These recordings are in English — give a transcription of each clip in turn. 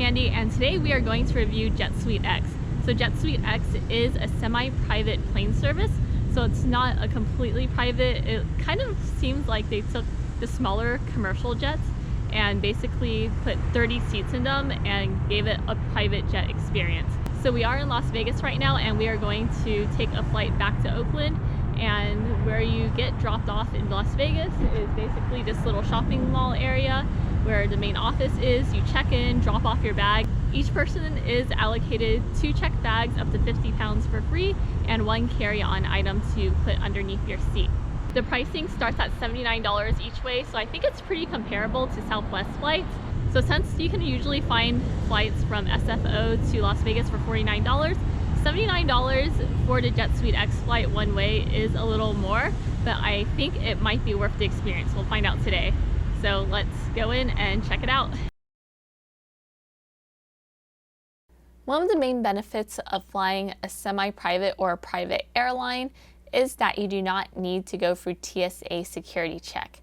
Mandy, and today we are going to review JetSuiteX. So JetSuiteX is a semi-private plane service, so it's not a completely private. It kind of seems like they took the smaller commercial jets and basically put 30 seats in them and gave it a private jet experience. So we are in Las Vegas right now, and we are going to take a flight back to Oakland. And where you get dropped off in Las Vegas is basically this little shopping mall area where the main office is. You check in, drop off your bag. Each person is allocated 2 checked bags up to 50 pounds for free and 1 carry-on item to put underneath your seat. The pricing starts at $79 each way, so I think it's pretty comparable to Southwest flights. So since you can usually find flights from SFO to Las Vegas for $49, $79 for the JetSuiteX flight one way is a little more, but I think it might be worth the experience. We'll find out today. So let's go in and check it out. One of the main benefits of flying a semi-private or a private airline is that you do not need to go through TSA security check.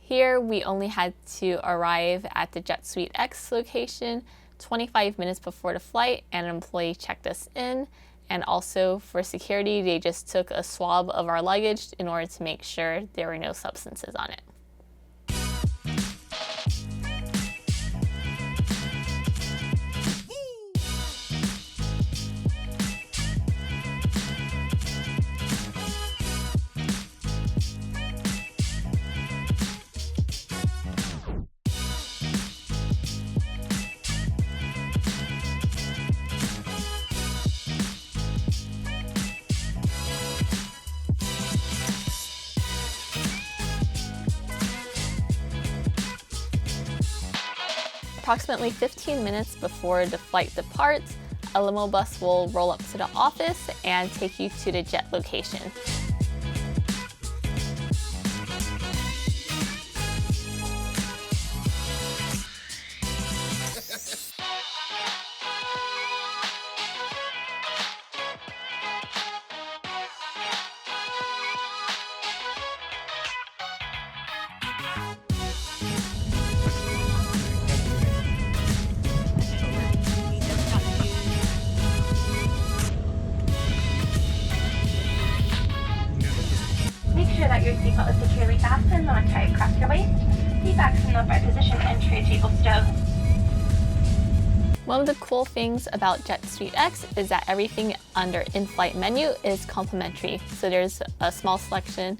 Here we only had to arrive at the JetSuiteX location 25 minutes before the flight, and an employee checked us in. And also for security, they just took a swab of our luggage in order to make sure there were no substances on it. Approximately 15 minutes before the flight departs, a limo bus will roll up to the office and take you to the jet location. That your seatbelt is securely fastened, not tied across your waist. Seat backs in the upright position and tray table stowed. One of the cool things about JetSuiteX is that everything under in-flight menu is complimentary. So there's a small selection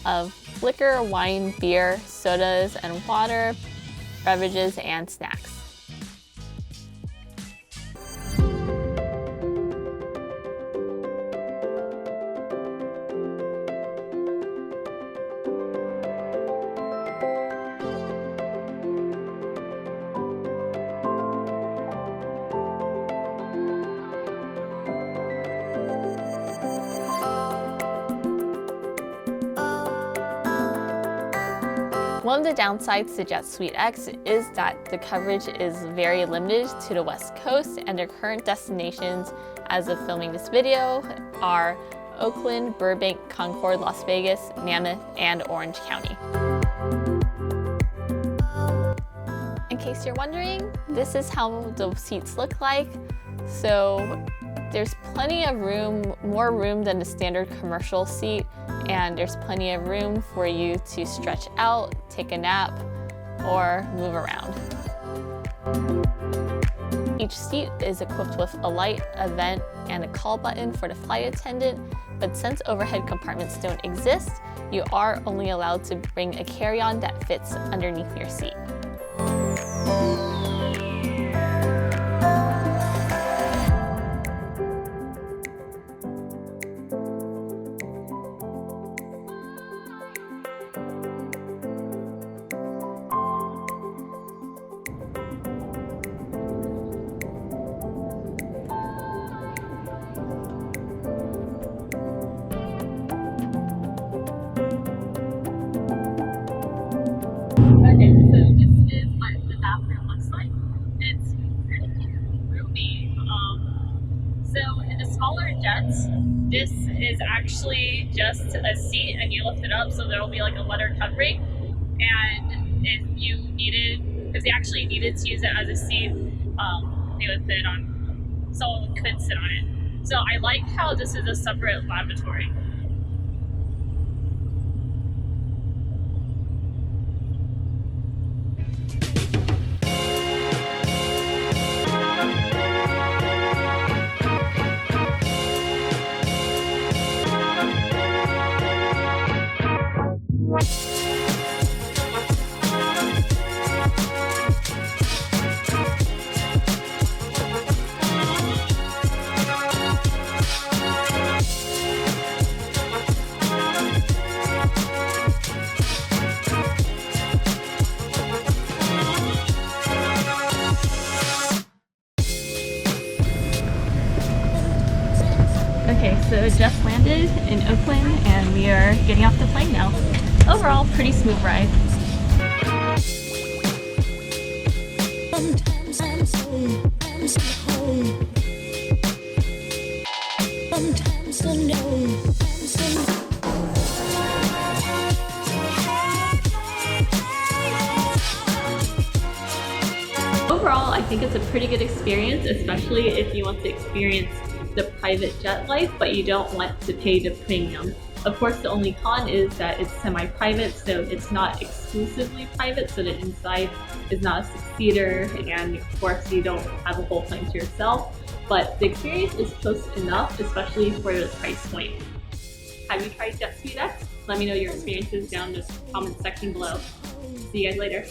of liquor, wine, beer, sodas, and water, beverages, and snacks. One of the downsides to JetSuiteX is that the coverage is very limited to the West Coast, and their current destinations as of filming this video are Oakland, Burbank, Concord, Las Vegas, Mammoth, and Orange County. In case you're wondering, this is how the seats look like. So there's plenty of room, more room than the standard commercial seat, and there's plenty of room for you to stretch out, take a nap, or move around. Each seat is equipped with a light, a vent, and a call button for the flight attendant, but since overhead compartments don't exist, you are only allowed to bring a carry-on that fits underneath your seat. Okay, so this is what the bathroom looks like. It's pretty roomy. So in the smaller jets, this is actually just a seat and you lift it up, so there will be like a leather covering. And if because they actually needed to use it as a seat. They would put it on, someone could sit on it. So I like how this is a separate lavatory. Okay, so just landed in Oakland and we are getting off the plane now. Overall, pretty smooth ride. Overall, I think it's a pretty good experience, especially if you want to experience the private jet life, but you don't want to pay the premium. Of course, the only con is that it's semi-private, so it's not exclusively private, so the inside is not a six-seater, and of course you don't have a whole plane to yourself, but the experience is close enough, especially for the price point. Have you tried JetSuiteX? Let me know your experiences down in the comment section below. See you guys later.